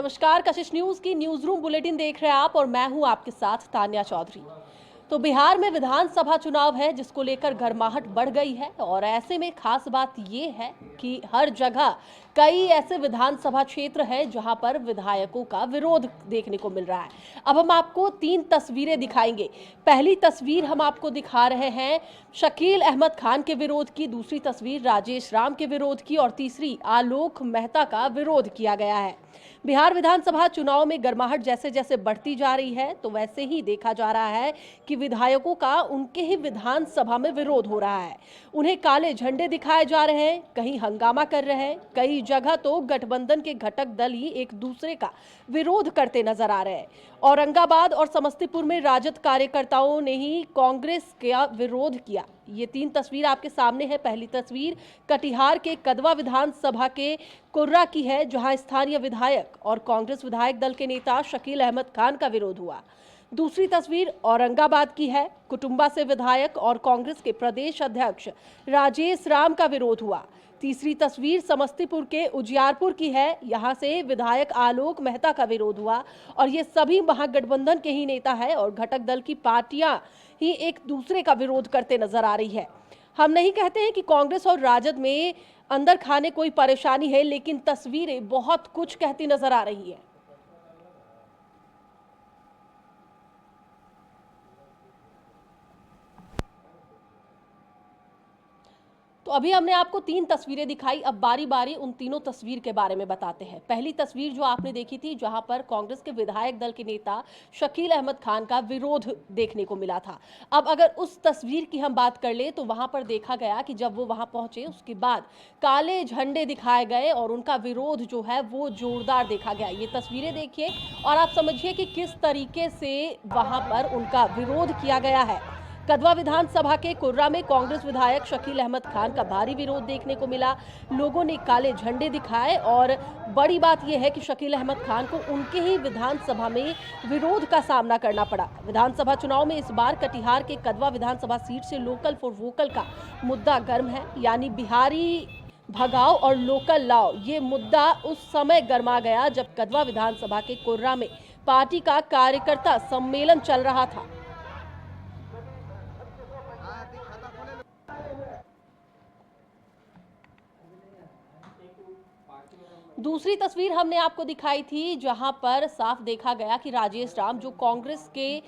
नमस्कार, कशिश न्यूज की news room bulletin देख रहे हैं आप और मैं हूं आपके साथ तान्या चौधरी। तो बिहार में विधानसभा चुनाव है जिसको लेकर गर्माहट बढ़ गई है और ऐसे में खास बात ये है कि हर जगह कई ऐसे विधानसभा क्षेत्र हैं जहां पर विधायकों का विरोध देखने को मिल रहा है। अब हम आपको 3 तस्वीरें दिखाएंगे। पहली तस्वीर हम आपको दिखा रहे हैं शकील अहमद खान के विरोध की, दूसरी तस्वीर राजेश राम के विरोध की और तीसरी आलोक मेहता का विरोध किया गया है। बिहार विधानसभा चुनाव में गर्माहट जैसे जैसे बढ़ती जा रही है तो वैसे ही देखा जा रहा है कि विधायकों का उनके ही विधानसभा में विरोध हो रहा है। उन्हें काले झंडे दिखाए जा रहे हैं, कहीं हंगामा कर रहे हैं, कई जगह तो गठबंधन के घटक दल ही एक दूसरे का विरोध करते नजर आ रहे हैं। औरंगाबाद और समस्तीपुर में राजद कार्यकर्ताओं ने ही कांग्रेस का विरोध किया। ये 3 तस्वीर आपके सामने है। पहली तस्वीर कटिहार के कदवा विधानसभा के कुर्रा की है जहां स्थानीय विधायक और कांग्रेस विधायक दल के नेता शकील अहमद खान का विरोध हुआ। दूसरी तस्वीर औरंगाबाद की है, कुटुंबा से विधायक और कांग्रेस के प्रदेश अध्यक्ष राजेश राम का विरोध हुआ। तीसरी तस्वीर समस्तीपुर के उजियारपुर की है, यहां से विधायक आलोक मेहता का विरोध हुआ और ये सभी महागठबंधन के ही नेता है और घटक दल की पार्टियां ही एक दूसरे का विरोध करते नजर आ रही है। हम नहीं कहते हैं कि कांग्रेस और राजद में अंदर खाने कोई परेशानी है, लेकिन तस्वीरें बहुत कुछ कहती नजर आ रही है। तो अभी हमने आपको 3 तस्वीरें दिखाई, अब बारी बारी उन तीनों तस्वीर के बारे में बताते हैं। पहली तस्वीर जो आपने देखी थी जहां पर कांग्रेस के विधायक दल के नेता शकील अहमद खान का विरोध देखने को मिला था। अब अगर उस तस्वीर की हम बात कर ले तो वहां पर देखा गया कि जब वो वहां पहुंचे उसके बाद काले झंडे दिखाए गए और उनका विरोध जो है वो जोरदार देखा गया। ये तस्वीरें देखिए और आप समझिए कि किस तरीके से वहां पर उनका विरोध किया गया है। कदवा विधानसभा के कुर्रा में कांग्रेस विधायक शकील अहमद खान का भारी विरोध देखने को मिला। लोगों ने काले झंडे दिखाए और बड़ी बात यह है कि शकील अहमद खान को उनके ही विधानसभा में विरोध का सामना करना पड़ा। विधानसभा चुनाव में इस बार कटिहार के कदवा विधानसभा सीट से लोकल फॉर वोकल का मुद्दा गर्म है, यानी बिहारी भगाओ और लोकल लाओ। ये मुद्दा उस समय गर्मा गया जब कदवा विधानसभा के कुर्रा में पार्टी का कार्यकर्ता सम्मेलन चल रहा था। दूसरी तस्वीर हमने आपको दिखाई थी जहां पर साफ देखा गया कि राजेश राम जो कांग्रेस के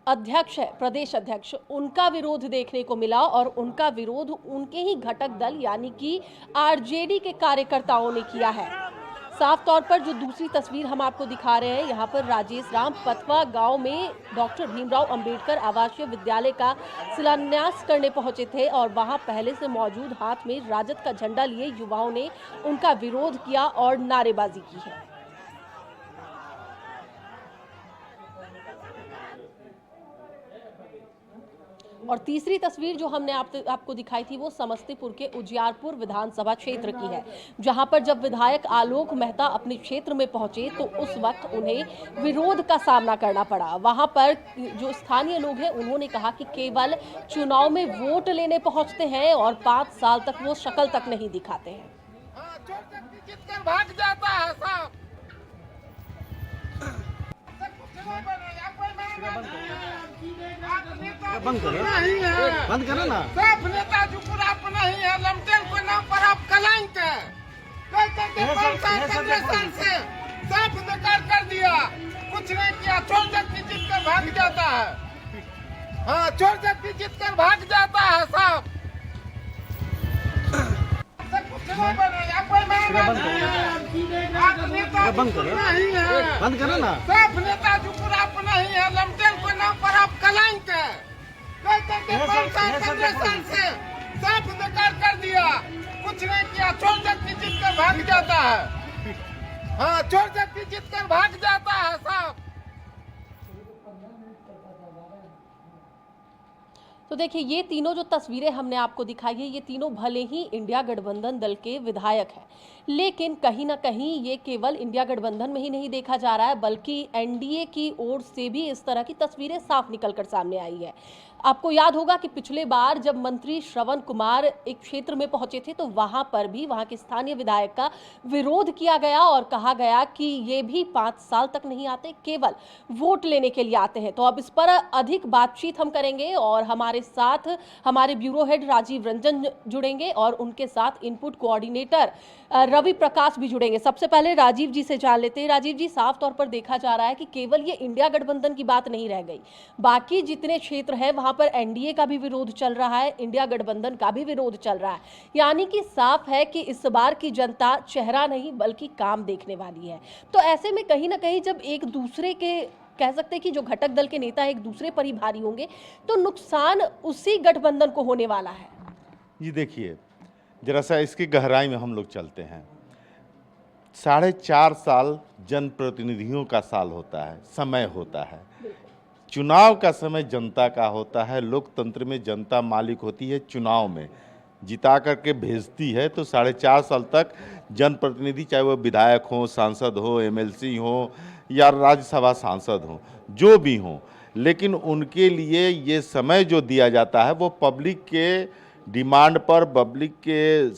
अध्यक्ष है, प्रदेश अध्यक्ष, उनका विरोध देखने को मिला और उनका विरोध उनके ही घटक दल यानी कि आरजेडी के कार्यकर्ताओं ने किया है। साफ तौर पर जो दूसरी तस्वीर हम आपको दिखा रहे हैं, यहाँ पर राजेश राम पतवा गांव में डॉक्टर भीमराव अंबेडकर आवासीय विद्यालय का शिलान्यास करने पहुंचे थे और वहां पहले से मौजूद हाथ में राजद का झंडा लिए युवाओं ने उनका विरोध किया और नारेबाजी की है। और तीसरी तस्वीर जो हमने आपको दिखाई थी वो समस्तीपुर के उजियारपुर विधानसभा क्षेत्र की है, जहां पर जब विधायक आलोक मेहता अपने क्षेत्र में पहुंचे तो उस वक्त उन्हें विरोध का सामना करना पड़ा। वहां पर जो स्थानीय लोग हैं उन्होंने कहा कि केवल चुनाव में वोट लेने पहुंचते हैं और 5 साल तक वो शक्ल तक नहीं दिखाते हैं। भाग जाता है साहब। बंद करो ना। सब नेता जो पूरा अपना ही है, लमटेन को नाम पर आप कलंक है। से सब बेकार कर दिया, कुछ नहीं किया। चोर जबकि जीत कर भाग जाता है। हाँ, चोर जबकि जीत कर भाग जाता है साहब। बंद करो ना। सब नेता जो पूरा अपना ही है, लमटेन को नाम पर आप कलंक है। से सब बेकार कर दिया, कुछ नहीं किया। चोर जबकि जीत कर भाग जाता है। हाँ, चोर जबकि जीत कर भाग जाता है साहब। तो देखिए, ये तीनों जो तस्वीरें हमने आपको दिखाई है, ये तीनों भले ही इंडिया गठबंधन दल के विधायक हैं, लेकिन कहीं ना कहीं ये केवल इंडिया गठबंधन में ही नहीं देखा जा रहा है, बल्कि एनडीए की ओर से भी इस तरह की तस्वीरें साफ निकलकर सामने आई है। आपको याद होगा कि पिछले बार जब मंत्री श्रवण कुमार एक क्षेत्र में पहुंचे थे, तो वहां पर भी वहां के स्थानीय विधायक का विरोध किया गया और कहा गया कि ये भी 5 साल तक नहीं आते, केवल वोट लेने के लिए आते हैं। तो अब इस पर अधिक बातचीत हम करेंगे और हमारे साथ हमारे ब्यूरो हेड राजीव रंजन जुड़ेंगे और उनके साथ इनपुट कोऑर्डिनेटर रवि प्रकाश भी जुड़ेंगे। सबसे पहले राजीव जी से जान लेते हैं। राजीव जी, साफ तौर पर देखा जा रहा है कि केवल ये इंडिया गठबंधन की बात नहीं रह गई, बाकी जितने क्षेत्र हैं वहां पर एनडीए का भी विरोध चल रहा है, इंडिया गठबंधन का भी विरोध चल रहा है। यानी कि साफ है कि इस बार की जनता चेहरा नहीं बल्कि काम देखने वाली है। तो ऐसे में कहीं ना कहीं जब एक दूसरे के कह सकते हैं कि जो घटक दल के नेता एक दूसरे पर ही भारी होंगे, तो नुकसान उसी गठबंधन को होने वाला है। जी देखिए, जरा सा इसकी गहराई में हम लोग चलते हैं। 4.5 साल जनप्रतिनिधियों का साल होता है, समय होता है। चुनाव का समय जनता का होता है। लोकतंत्र में जनता मालिक होती है, चुनाव में जिता करके भेजती है। तो 4.5 साल तक जनप्रतिनिधि, चाहे वो विधायक हो, सांसद हो, एमएलसी हो या राज्यसभा सांसद हो, जो भी हो, लेकिन उनके लिए ये समय जो दिया जाता है वो पब्लिक के डिमांड पर, पब्लिक के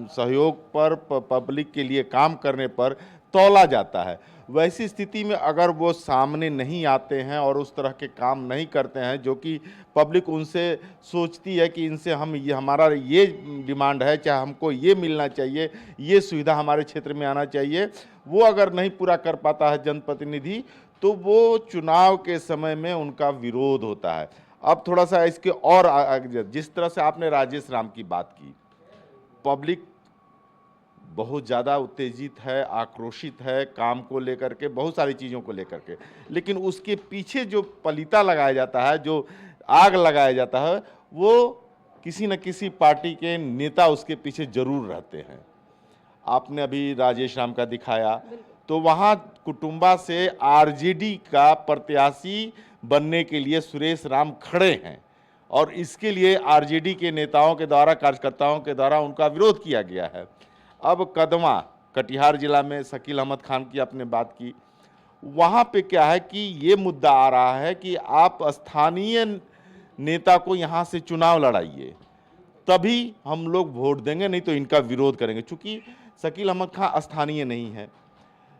सहयोग पर, पब्लिक के लिए काम करने पर तौला जाता है। वैसी स्थिति में अगर वो सामने नहीं आते हैं और उस तरह के काम नहीं करते हैं जो कि पब्लिक उनसे सोचती है कि इनसे हम ये, हमारा ये डिमांड है, चाहे हमको ये मिलना चाहिए, ये सुविधा हमारे क्षेत्र में आना चाहिए, वो अगर नहीं पूरा कर पाता है जनप्रतिनिधि, तो वो चुनाव के समय में उनका विरोध होता है। अब थोड़ा सा इसके और आगे, जिस तरह से आपने राजेश राम की बात की, पब्लिक बहुत ज़्यादा उत्तेजित है, आक्रोशित है काम को लेकर के, बहुत सारी चीज़ों को लेकर के, लेकिन उसके पीछे जो पलीता लगाया जाता है, जो आग लगाया जाता है, वो किसी न किसी पार्टी के नेता उसके पीछे जरूर रहते हैं। आपने अभी राजेश राम का दिखाया, तो वहाँ कुटुंबा से आरजेडी का प्रत्याशी बनने के लिए सुरेश राम खड़े हैं और इसके लिए आरजेडी के नेताओं के द्वारा, कार्यकर्ताओं के द्वारा उनका विरोध किया गया है। अब कदवा, कटिहार जिला में शकील अहमद खान की आपने बात की, वहाँ पे क्या है कि ये मुद्दा आ रहा है कि आप स्थानीय नेता को यहाँ से चुनाव लड़ाइए, तभी हम लोग वोट देंगे, नहीं तो इनका विरोध करेंगे। चूँकि शकील अहमद खान स्थानीय नहीं है।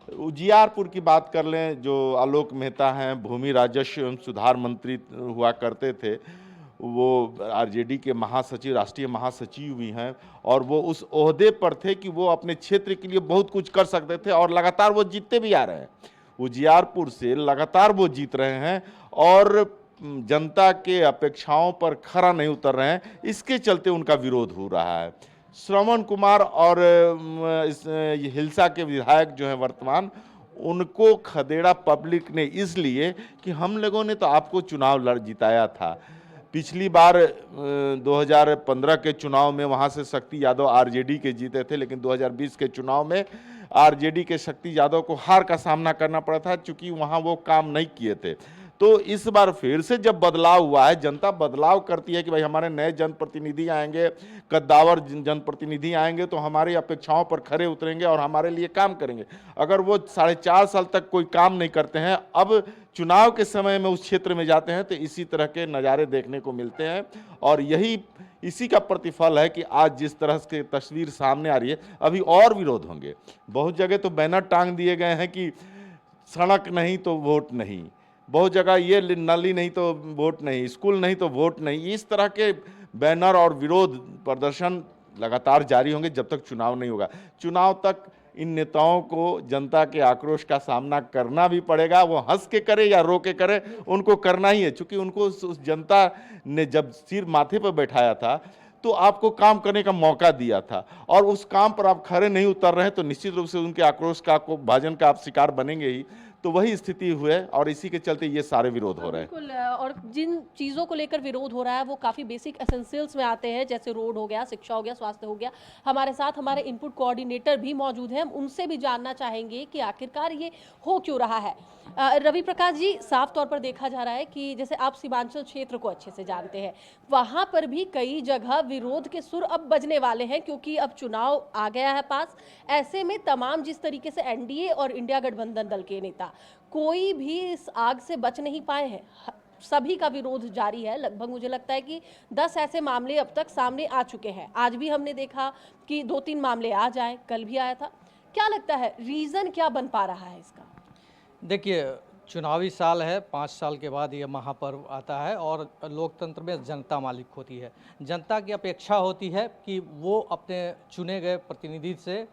उजियारपुर की बात कर लें, जो आलोक मेहता हैं, भूमि राजस्व एवं सुधार मंत्री हुआ करते थे, वो आरजेडी के महासचिव, राष्ट्रीय महासचिव भी हैं और वो उस ओहदे पर थे कि वो अपने क्षेत्र के लिए बहुत कुछ कर सकते थे और लगातार वो जीतते भी आ रहे हैं। उजियारपुर से लगातार वो जीत रहे हैं और जनता के अपेक्षाओं पर खरा नहीं उतर रहे हैं, इसके चलते उनका विरोध हो रहा है। श्रवण कुमार और इस हिलसा के विधायक जो हैं वर्तमान, उनको खदेड़ा पब्लिक ने इसलिए कि हम लोगों ने तो आपको चुनाव जिताया था। पिछली बार 2015 के चुनाव में वहाँ से शक्ति यादव आरजेडी के जीते थे, लेकिन 2020 के चुनाव में आरजेडी के शक्ति यादव को हार का सामना करना पड़ा था, चूँकि वहाँ वो काम नहीं किए थे। तो इस बार फिर से जब बदलाव हुआ है, जनता बदलाव करती है कि भाई हमारे नए जनप्रतिनिधि आएंगे, कद्दावर जनप्रतिनिधि आएंगे तो हमारी अपेक्षाओं पर खरे उतरेंगे और हमारे लिए काम करेंगे। अगर वो 4.5 साल तक कोई काम नहीं करते हैं, अब चुनाव के समय में उस क्षेत्र में जाते हैं, तो इसी तरह के नज़ारे देखने को मिलते हैं और यही इसी का प्रतिफल है कि आज जिस तरह की तस्वीर सामने आ रही है, अभी और विरोध होंगे। बहुत जगह तो बैनर टांग दिए गए हैं कि सड़क नहीं तो वोट नहीं, बहुत जगह ये नाली नहीं तो वोट नहीं, स्कूल नहीं तो वोट नहीं। इस तरह के बैनर और विरोध प्रदर्शन लगातार जारी होंगे जब तक चुनाव नहीं होगा। चुनाव तक इन नेताओं को जनता के आक्रोश का सामना करना भी पड़ेगा, वो हंस के करे या रो के करे, उनको करना ही है। क्योंकि उनको उस जनता ने जब सिर माथे पर बैठाया था तो आपको काम करने का मौका दिया था और उस काम पर आप खरे नहीं उतर रहे हैं, तो निश्चित रूप से उनके आक्रोश का, को भाजन का आप शिकार बनेंगे ही। तो वही स्थिति हुए और इसी के चलते ये सारे विरोध हो रहे हैं। बिल्कुल, और जिन चीज़ों को लेकर विरोध हो रहा है वो काफ़ी बेसिक एसेंशियल्स में आते हैं, जैसे रोड हो गया, शिक्षा हो गया, स्वास्थ्य हो गया। हमारे साथ हमारे इनपुट कोऑर्डिनेटर भी मौजूद हैं, हम उनसे भी जानना चाहेंगे कि आखिरकार ये हो क्यों रहा है। रवि प्रकाश जी, साफ तौर पर देखा जा रहा है कि जैसे आप सीमांचल क्षेत्र को अच्छे से जानते हैं, वहां पर भी कई जगह विरोध के सुर अब बजने वाले हैं, क्योंकि अब चुनाव आ गया है पास। ऐसे में तमाम जिस तरीके से एनडीए और इंडिया गठबंधन दल के नेता कोई भी इस आग से बच नहीं पाए हैं, सभी का विरोध जारी है। लगभग मुझे लगता है कि 10 ऐसे मामले अब तक सामने आ चुके हैं। आज भी हमने देखा कि 2-3 मामले आ जाए, कल भी आया था। क्या लगता है रीजन क्या बन पा रहा है इसका? देखिए, चुनावी साल है, 5 साल के बाद ये महापर्व आता है और लोकतंत्र में जनता मालिक होती है। जनता की अपेक्षा होती है कि वो अपने चुने गए प्रतिनिधि से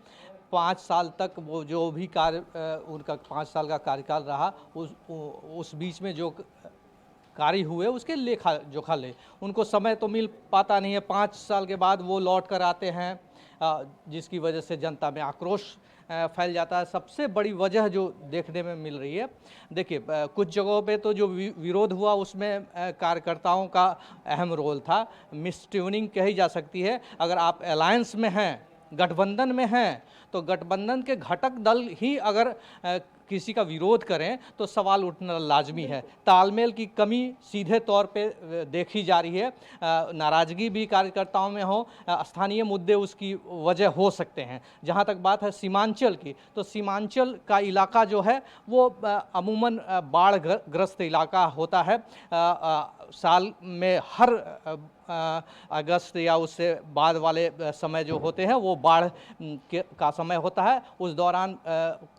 5 साल तक वो जो भी कार्य उनका 5 साल का कार्यकाल रहा उस बीच में जो कार्य हुए उसके लेखा जोखा ले। उनको समय तो मिल पाता नहीं है, 5 साल के बाद वो लौट कर आते हैं, जिसकी वजह से जनता में आक्रोश फैल जाता है। सबसे बड़ी वजह जो देखने में मिल रही है, देखिए कुछ जगहों पे तो जो विरोध हुआ उसमें कार्यकर्ताओं का अहम रोल था। मिस ट्यूनिंग कही जा सकती है। अगर आप अलायंस में हैं, गठबंधन में हैं, तो गठबंधन के घटक दल ही अगर किसी का विरोध करें तो सवाल उठना लाजमी है। तालमेल की कमी सीधे तौर पे देखी जा रही है। नाराज़गी भी कार्यकर्ताओं में हो, स्थानीय मुद्दे उसकी वजह हो सकते हैं। जहाँ तक बात है सीमांचल की, तो सीमांचल का इलाका जो है वो अमूमन बाढ़ ग्रस्त इलाका होता है। साल में हर अगस्त या उससे बाद वाले समय जो होते हैं वो बाढ़ का समय होता है। उस दौरान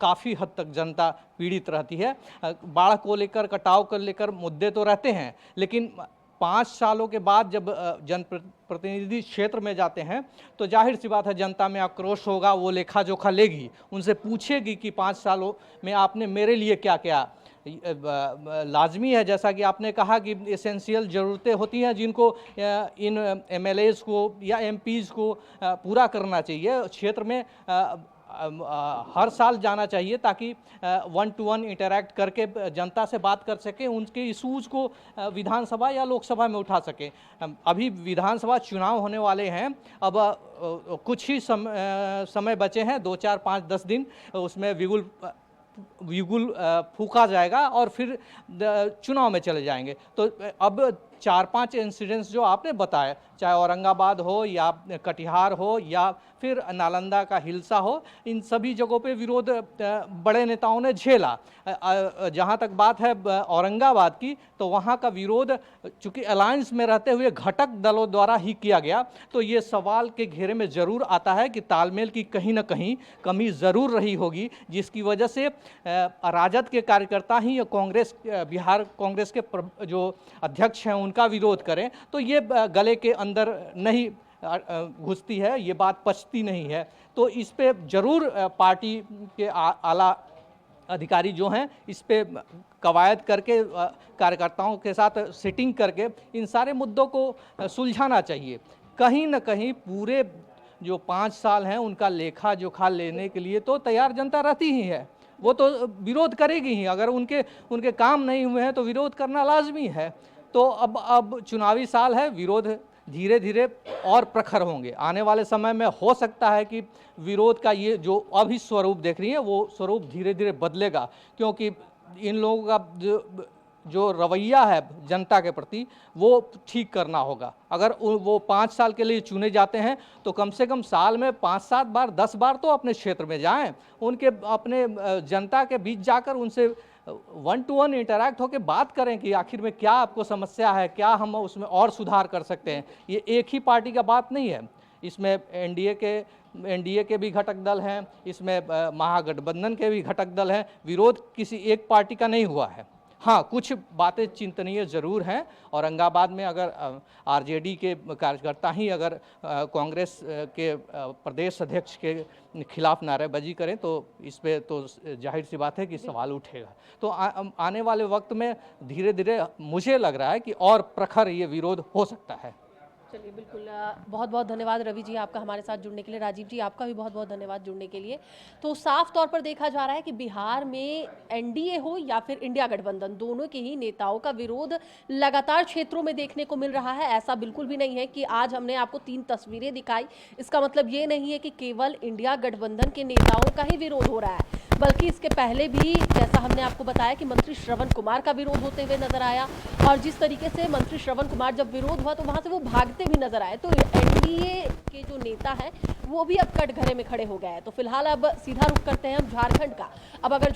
काफ़ी हद तक जनता पीड़ित रहती है। बाढ़ को लेकर, कटाव को लेकर मुद्दे तो रहते हैं, लेकिन 5 सालों के बाद जब जनप्रतिनिधि क्षेत्र में जाते हैं तो जाहिर सी बात है जनता में आक्रोश होगा। वो लेखा जोखा लेगी, उनसे पूछेगी कि 5 सालों में आपने मेरे लिए क्या किया। लाजमी है, जैसा कि आपने कहा कि एसेंशियल ज़रूरतें होती हैं जिनको इन एमएलएज़ को या एमपीज़ को पूरा करना चाहिए। क्षेत्र में हर साल जाना चाहिए ताकि 1-to-1 इंटरैक्ट करके जनता से बात कर सके, उनके इशूज़ को विधानसभा या लोकसभा में उठा सके। अभी विधानसभा चुनाव होने वाले हैं, अब कुछ ही समय बचे हैं, 2, 4, 5, 10 दिन। उसमें बिगुल फूका जाएगा और फिर चुनाव में चले जाएंगे। तो अब 4-5 इंसिडेंट्स जो आपने बताए, चाहे औरंगाबाद हो या कटिहार हो या फिर नालंदा का हिलसा हो, इन सभी जगहों पे विरोध बड़े नेताओं ने झेला। जहाँ तक बात है औरंगाबाद की, तो वहाँ का विरोध चूँकि अलायंस में रहते हुए घटक दलों द्वारा ही किया गया, तो ये सवाल के घेरे में ज़रूर आता है कि तालमेल की कहीं ना कहीं कमी ज़रूर रही होगी, जिसकी वजह से राजद के कार्यकर्ता ही कांग्रेस, बिहार कांग्रेस के जो अध्यक्ष हैं उनका विरोध करें, तो ये गले के अंदर नहीं घुसती है, ये बात पचती नहीं है। तो इस पे ज़रूर पार्टी के आला अधिकारी जो हैं इस पे कवायद करके कार्यकर्ताओं के साथ सिटिंग करके इन सारे मुद्दों को सुलझाना चाहिए। कहीं ना कहीं पूरे जो 5 साल हैं उनका लेखा जोखा लेने के लिए तो तैयार जनता रहती ही है, वो तो विरोध करेगी ही। अगर उनके काम नहीं हुए हैं तो विरोध करना लाजमी है। तो अब चुनावी साल है, विरोध धीरे धीरे और प्रखर होंगे। आने वाले समय में हो सकता है कि विरोध का ये जो अभी स्वरूप देख रही है वो स्वरूप धीरे धीरे बदलेगा, क्योंकि इन लोगों का जो रवैया है जनता के प्रति वो ठीक करना होगा। अगर वो 5 साल के लिए चुने जाते हैं तो कम से कम साल में 5-7 बार 10 बार तो अपने क्षेत्र में जाएं, उनके अपने जनता के बीच जाकर उनसे 1-to-1 इंटरैक्ट होकर बात करें कि आखिर में क्या आपको समस्या है, क्या हम उसमें और सुधार कर सकते हैं। ये एक ही पार्टी का बात नहीं है, इसमें एनडीए के भी घटक दल हैं, इसमें महागठबंधन के भी घटक दल हैं। विरोध किसी एक पार्टी का नहीं हुआ है। हाँ, कुछ बातें चिंतनीय ज़रूर हैं। औरंगाबाद में अगर आरजेडी के कार्यकर्ता ही अगर कांग्रेस के प्रदेश अध्यक्ष के खिलाफ नारेबाजी करें तो इस पे तो जाहिर सी बात है कि सवाल उठेगा। तो आने वाले वक्त में धीरे धीरे मुझे लग रहा है कि और प्रखर ये विरोध हो सकता है। चलिए बिल्कुल बहुत बहुत धन्यवाद रवि जी आपका हमारे साथ जुड़ने के लिए। राजीव जी आपका भी बहुत बहुत धन्यवाद जुड़ने के लिए। तो साफ तौर पर देखा जा रहा है कि बिहार में एनडीए हो या फिर इंडिया गठबंधन, दोनों के ही नेताओं का विरोध लगातार क्षेत्रों में देखने को मिल रहा है। ऐसा बिल्कुल भी नहीं है कि आज हमने आपको 3 तस्वीरें दिखाई, इसका मतलब ये नहीं है कि केवल इंडिया गठबंधन के नेताओं का ही विरोध हो रहा है, बल्कि इसके पहले भी जैसा हमने आपको बताया कि मंत्री श्रवण कुमार का विरोध होते हुए नजर आया, और जिस तरीके से मंत्री श्रवण कुमार जब विरोध हुआ तो वहां से वो भागते भी नजर आए। तो एनडीए के जो नेता हैं वो भी अब कटघरे में खड़े हो गए हैं। तो फिलहाल अब सीधा रुख करते हैं हम झारखंड का। अब अगर